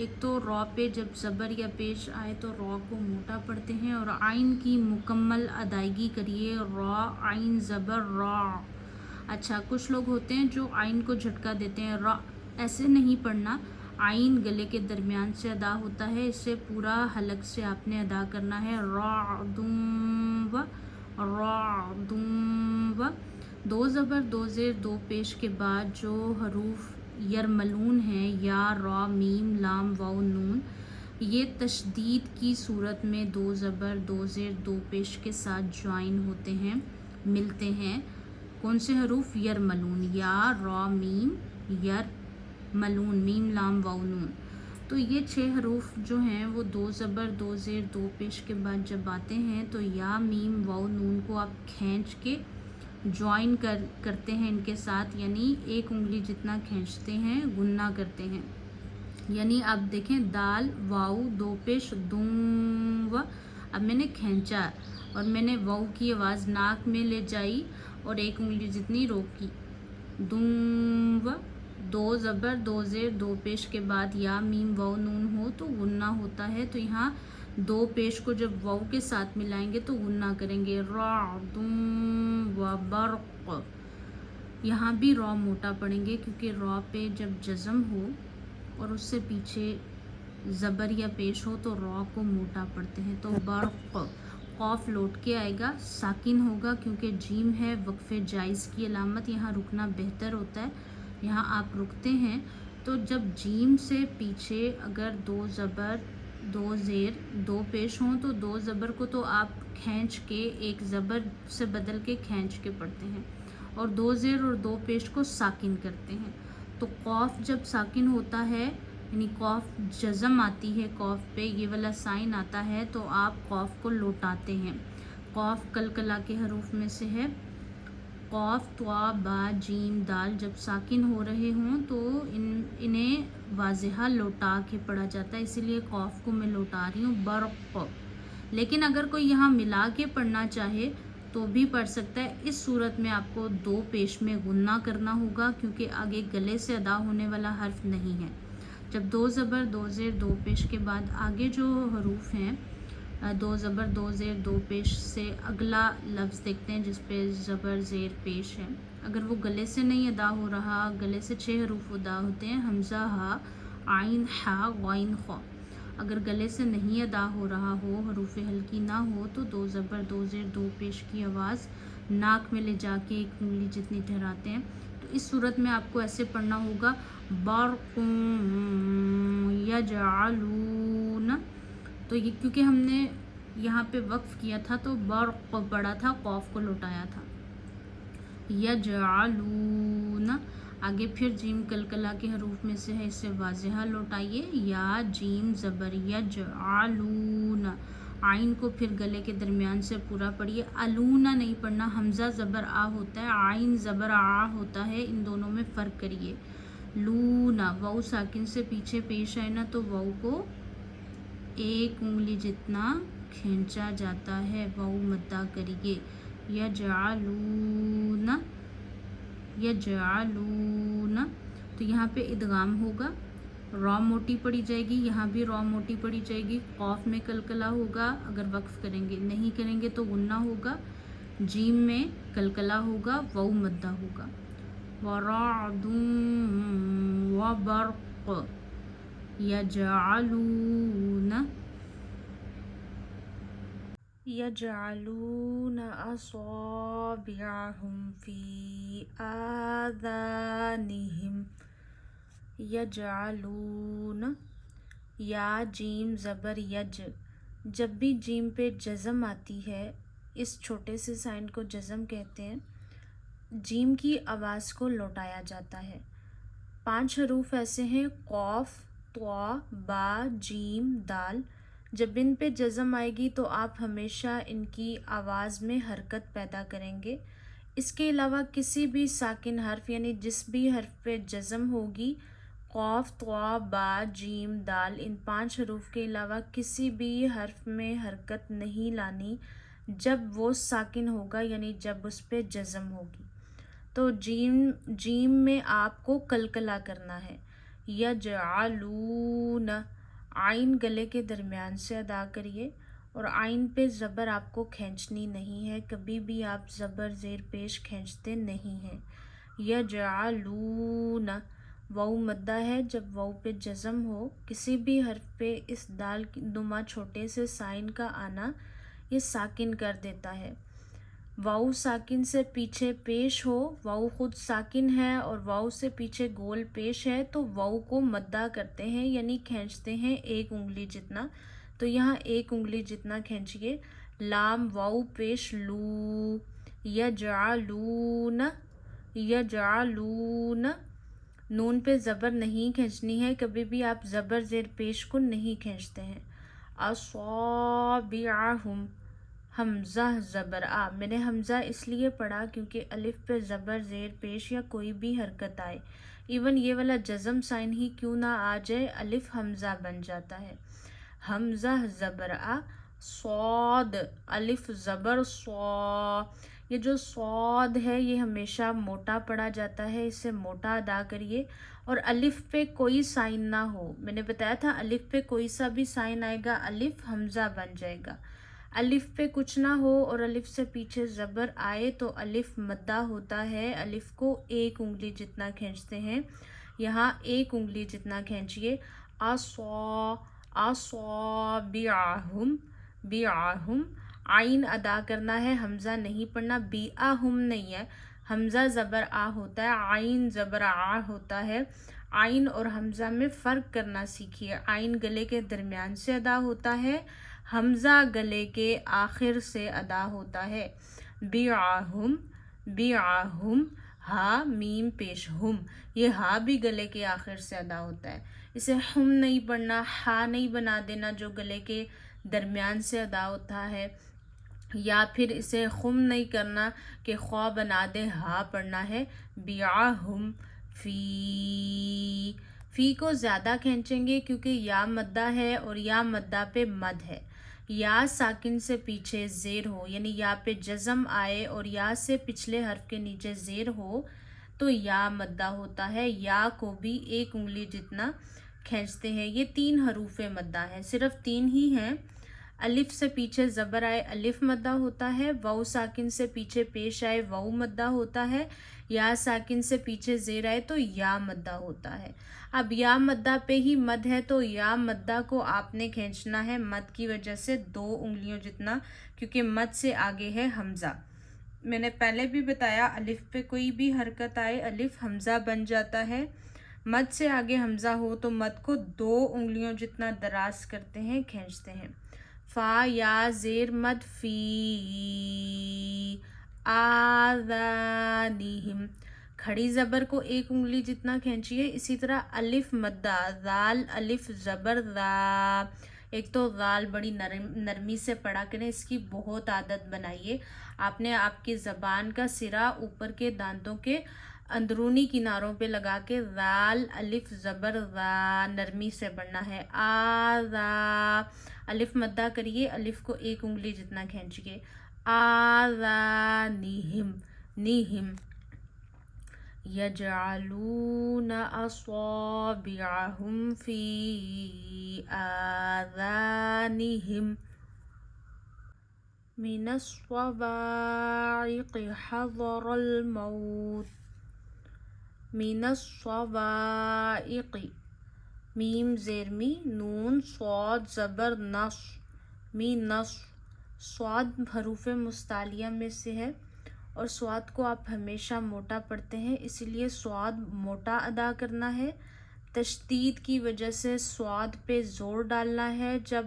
ایک تو را پہ جب زبر یا پیش آئے تو را کو موٹا پڑھتے ہیں اور عین کی مکمل ادائیگی کریے، را عین زبر را۔ اچھا کچھ لوگ ہوتے ہیں جو عین کو جھٹکا دیتے ہیں، را ایسے نہیں پڑھنا، عین گلے کے درمیان سے ادا ہوتا ہے، اسے پورا حلق سے آپ نے ادا کرنا ہے، را دم و، را دم و۔ دو زبر دو زیر دو پیش کے بعد جو حروف یرملون ہیں، یا را میم لام واو نون، یہ تشدید کی صورت میں دو زبر دو زیر دو پیش کے ساتھ جوائن ہوتے ہیں، ملتے ہیں۔ کون سے حروف؟ یرملون، یا را میم یرملون، میم لام واو نون۔ تو یہ 6 حروف جو ہیں وہ دو زبر دو زیر دو پیش کے بعد جب آتے ہیں تو یا میم واو نون کو آپ کھینچ کے جوائن کرتے ہیں ان کے ساتھ، یعنی ایک انگلی جتنا کھینچتے ہیں، گننا کرتے ہیں۔ یعنی اب دیکھیں دال واو دو پیش دوں و، اب میں نے کھینچا اور میں نے واو کی آواز ناک میں لے جائی اور ایک انگلی جتنی روکی، دوں و۔ دو زبر دو زیر دو پیش کے بعد یا میم واو نون ہو تو غنہ ہوتا ہے، تو یہاں دو پیش کو جب واو کے ساتھ ملائیں گے تو غنہ کریں گے، رعد و برق۔ یہاں بھی را موٹا پڑھیں گے کیونکہ را پہ جب جزم ہو اور اس سے پیچھے زبر یا پیش ہو تو را کو موٹا پڑھتے ہیں، تو برق۔ قاف لوٹ کے آئے گا، ساکن ہوگا کیونکہ جیم ہے، وقف جائز کی علامت، یہاں رکنا بہتر ہوتا ہے، یہاں آپ رکتے ہیں۔ تو جب جیم سے پیچھے اگر دو زبر دو زیر دو پیش ہوں تو دو زبر کو تو آپ کھینچ کے ایک زبر سے بدل کے کھینچ کے پڑھتے ہیں، اور دو زیر اور دو پیش کو ساکن کرتے ہیں۔ تو قاف جب ساکن ہوتا ہے یعنی قاف جزم آتی ہے، قاف پہ یہ والا سائن آتا ہے تو آپ قاف کو لوٹاتے ہیں۔ قاف قلقلہ کے حروف میں سے ہے، قاف طا با جیم دال جب ساکن ہو رہے ہوں تو انہیں واضحہ لوٹا کے پڑھا جاتا ہے، اسی لیے قاف کو میں لوٹا رہی ہوں، برق۔ لیکن اگر کوئی یہاں ملا کے پڑھنا چاہے تو بھی پڑھ سکتا ہے، اس صورت میں آپ کو دو پیش میں غنہ کرنا ہوگا کیونکہ آگے گلے سے ادا ہونے والا حرف نہیں ہے۔ جب دو زبر دو زیر دو پیش کے بعد آگے جو حروف ہیں، دو زبر دو زیر دو پیش سے اگلا لفظ دیکھتے ہیں جس پہ زبر زیر پیش ہے، اگر وہ گلے سے نہیں ادا ہو رہا، گلے سے 6 حروف ادا ہوتے ہیں، حمزہ ہا عین حا غین خا، اگر گلے سے نہیں ادا ہو رہا ہو، حروف ہلکی نہ ہو تو دو زبر دو زیر دو پیش کی آواز ناک میں لے جا کے ایک انگلی جتنی ٹھہراتے ہیں، تو اس صورت میں آپ کو ایسے پڑھنا ہوگا، برق یجعلون۔ تو یہ کیونکہ ہم نے یہاں پہ وقف کیا تھا تو برق پڑھا تھا، قاف کو لوٹایا تھا، یجعلون۔ آگے پھر جیم قلقلہ کے حروف میں سے ہے، اسے واضحہ لوٹائیے، یا جیم زبر یجعلون، عین کو پھر گلے کے درمیان سے پورا پڑھیے، الونا نہیں پڑھنا، حمزہ زبر آ ہوتا ہے، عین زبر آ ہوتا ہے، ان دونوں میں فرق کریے۔ لونا واو ساکن سے پیچھے پیش آئے نا تو واو کو ایک انگلی جتنا کھینچا جاتا ہے، واو مدہ کریے، یجعلون یجعلون۔ تو یہاں پہ ادغام ہوگا، را موٹی پڑی جائے گی، یہاں بھی را موٹی پڑی جائے گی، قاف میں قلقلہ ہوگا اگر وقف کریں گے، نہیں کریں گے تو غنہ ہوگا، جیم میں قلقلہ ہوگا، واو مدہ ہوگا، ورعد وبرق یجعلون اصابعهم فی آذانہم، یجعلون، یا جیم زبر یج، جب بھی جیم پہ جزم آتی ہے، اس چھوٹے سے سائن کو جزم کہتے ہیں، جیم کی آواز کو لوٹایا جاتا ہے۔ 5 حروف ایسے ہیں، قاف طا با جیم دال، جب ان پہ جزم آئے گی تو آپ ہمیشہ ان کی آواز میں حرکت پیدا کریں گے، اس کے علاوہ کسی بھی ساکن حرف یعنی جس بھی حرف پہ جزم ہوگی، قاف طا با جیم دال، ان 5 حروف کے علاوہ کسی بھی حرف میں حرکت نہیں لانی جب وہ ساکن ہوگا، یعنی جب اس پہ جزم ہوگی۔ تو جیم میں آپ کو قلقلہ کرنا ہے، یجعلون، آئین گلے کے درمیان سے ادا کریے اور آئین پہ زبر آپ کو کھینچنی نہیں ہے، کبھی بھی آپ زبر زیر پیش کھینچتے نہیں ہیں۔ یجعلون، واو مدہ ہے، جب واو پہ جزم ہو کسی بھی حرف پہ اس دال نما چھوٹے سے سائن کا آنا یہ ساکن کر دیتا ہے۔ واو ساکن سے پیچھے پیش ہو، واو خود ساکن ہے اور واو سے پیچھے گول پیش ہے تو واو کو مدہ کرتے ہیں، یعنی کھینچتے ہیں ایک انگلی جتنا، تو یہاں ایک انگلی جتنا کھینچیے۔ لام واو پیش لو، یجعلون، یجعلون، نون پہ زبر نہیں کھینچنی ہے، کبھی بھی آپ زبر زیر پیش کو نہیں کھینچتے ہیں۔ اصابعہم، حمزہ زبر آ، میں نے حمزہ اس لیے پڑھا کیونکہ الف پہ زبر زیر پیش یا کوئی بھی حرکت آئے، ایون یہ والا جزم سائن ہی کیوں نہ آ جائے، الف حمزہ بن جاتا ہے۔ حمزہ زبر آ، صاد، الف زبر صا، یہ جو صاد ہے یہ ہمیشہ موٹا پڑھا جاتا ہے، اسے موٹا ادا کریے اور الف پہ کوئی سائن نہ ہو، میں نے بتایا تھا الف پہ کوئی سا بھی سائن آئے گا الف حمزہ بن جائے گا، الف پہ کچھ نہ ہو اور الف سے پیچھے زبر آئے تو الف مدہ ہوتا ہے، الف کو ایک انگلی جتنا کھینچتے ہیں، یہاں ایک انگلی جتنا کھینچیے۔ اصابعہم، بعہم، آئین ادا کرنا ہے، حمزہ نہیں پڑھنا، بیعہم نہیں ہے، حمزہ زبر آ ہوتا ہے، آئین زبر آ ہوتا ہے، آئین اور حمزہ میں فرق کرنا سیکھیے، آئین گلے کے درمیان سے ادا ہوتا ہے، حمزہ گلے کے آخر سے ادا ہوتا ہے۔ بیعہم، بیعہم، ہا میم پیش ہم، یہ ہا بھی گلے کے آخر سے ادا ہوتا ہے، اسے ہم نہیں پڑھنا، ہا نہیں بنا دینا جو گلے کے درمیان سے ادا ہوتا ہے، یا پھر اسے خم نہیں کرنا کہ خوا بنا دے ہا پڑھنا ہے۔ بیعہم فی کو زیادہ کھینچیں گے کیونکہ یا مدہ ہے اور یا مدہ پہ مد ہے، یا ساکن سے پیچھے زیر ہو یعنی یا پہ جزم آئے اور یا سے پچھلے حرف کے نیچے زیر ہو تو یا مدہ ہوتا ہے، یا کو بھی ایک انگلی جتنا کھینچتے ہیں۔ یہ 3 حروف مدہ ہیں، صرف 3 ہی ہیں، الف سے پیچھے زبر آئے الف مدہ ہوتا ہے، واو ساکن سے پیچھے پیش آئے واو مدہ ہوتا ہے، یا ساکن سے پیچھے زیر آئے تو یا مدہ ہوتا ہے۔ اب یا مدہ پہ ہی مد ہے تو یا مدہ کو آپ نے کھینچنا ہے مد کی وجہ سے 2 انگلیوں جتنا، کیونکہ مد سے آگے ہے حمزہ، میں نے پہلے بھی بتایا الف پہ کوئی بھی حرکت آئے الف حمزہ بن جاتا ہے، مد سے آگے حمزہ ہو تو مد کو 2 انگلیوں جتنا دراز کرتے ہیں، کھینچتے ہیں۔ فا یا زیر مد فی، آذانہم، کھڑی زبر کو ایک انگلی جتنا کھینچیے، اسی طرح الف مدہ، ذال الف زبر ذا، ایک تو ذال بڑی نرمی سے پڑھا کریں، اس کی بہت عادت بنائیے، آپ نے آپ کی زبان کا سرا اوپر کے دانتوں کے اندرونی کناروں پہ لگا کے ذال الف زبر ذا نرمی سے پڑھنا ہے۔ آذا، الف مدہ کریے، الف کو ایک انگلی جتنا کھینچیے۔ آذانہم، نیہم، یجعلون اصابعہم فی آذانہم من الصواعق حذر الموت، من الصواعق، میم زیر می، نون صاد زبر نص، می نص، صاد حروف مستعلیہ میں سے ہے اور صاد کو آپ ہمیشہ موٹا پڑھتے ہیں، اسی لیے صاد موٹا ادا کرنا ہے، تشدید کی وجہ سے صاد پہ زور ڈالنا ہے، جب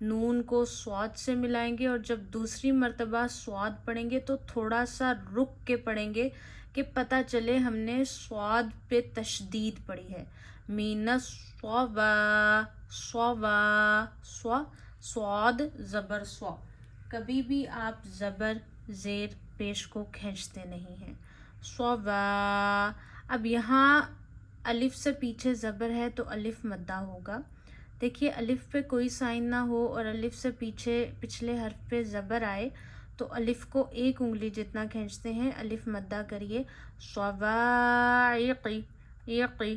نون کو صاد سے ملائیں گے اور جب دوسری مرتبہ صاد پڑھیں گے تو تھوڑا سا رک کے پڑھیں گے کہ پتہ چلے ہم نے صاد پہ تشدید پڑھی ہے۔ مین الصوا، صوا، صوا، صاد زبر صوا، کبھی بھی آپ زبر زیر پیش کو کھینچتے نہیں ہیں۔ صوا، اب یہاں الف سے پیچھے زبر ہے تو الف مدہ ہوگا، دیکھیے الف پہ کوئی سائن نہ ہو اور الف سے پچھلے حرف پہ زبر آئے تو الف کو ایک انگلی جتنا کھینچتے ہیں، الف مدہ کریے۔ صواعق، یقی،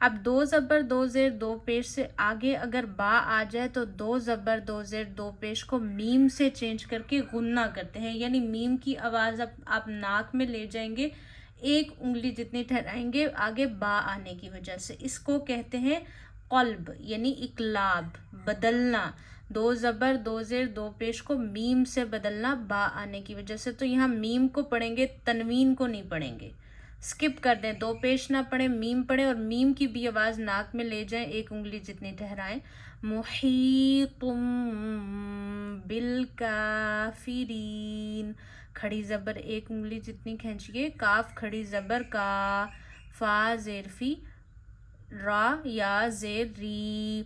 اب دو زبر دو زیر دو پیش سے آگے اگر با آ جائے تو دو زبر دو زیر دو پیش کو میم سے چینج کر کے غنہ کرتے ہیں، یعنی میم کی آواز آپ ناک میں لے جائیں گے، ایک انگلی جتنی ٹھہرائیں گے آگے با آنے کی وجہ سے، اس کو کہتے ہیں قلب یعنی اقلاب، بدلنا، دو زبر دو زیر دو پیش کو میم سے بدلنا با آنے کی وجہ سے۔ تو یہاں میم کو پڑھیں گے، تنوین کو نہیں پڑھیں گے، سکپ کر دیں، دو پیش نہ پڑھیں، میم پڑھیں اور میم کی بھی آواز ناک میں لے جائیں، ایک انگلی جتنی ٹھہرائیں۔ محیط بالکافرین، کھڑی زبر ایک انگلی جتنی کھینچیے، کاف کھڑی زبر کا، فا زیر فی، را یا زیر ری۔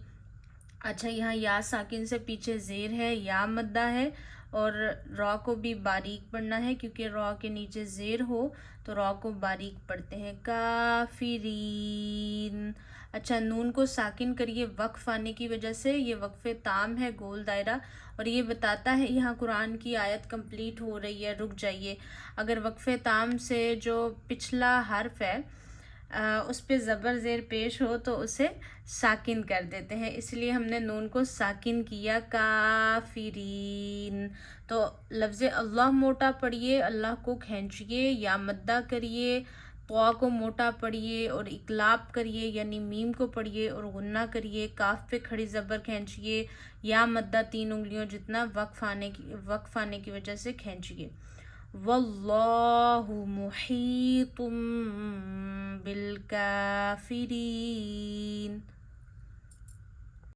اچھا یہاں یا ساکن سے پیچھے زیر ہے، یا مدہ ہے، اور را کو بھی باریک پڑھنا ہے کیونکہ را کے نیچے زیر ہو تو را کو باریک پڑھتے ہیں، کافرین۔ اچھا نون کو ساکن کریے وقف آنے کی وجہ سے، یہ وقف تام ہے گول دائرہ، اور یہ بتاتا ہے یہاں قرآن کی آیت کمپلیٹ ہو رہی ہے، رک جائیے۔ اگر وقف تام سے جو پچھلا حرف ہے اس پہ زبر زیر پیش ہو تو اسے ساکن کر دیتے ہیں، اس لیے ہم نے نون کو ساکن کیا، کافرین۔ تو لفظ اللہ موٹا پڑھیے، اللہ کو کھینچیے، یا مدہ کریے، طا کو موٹا پڑھیے اور اقلاب کریے یعنی میم کو پڑھیے اور غنہ کریے، کاف پہ کھڑی زبر کھینچیے، یا مدہ تین انگلیوں جتنا وقف آنے کی وجہ سے کھینچیے۔ واللہ محیط بالکافرین۔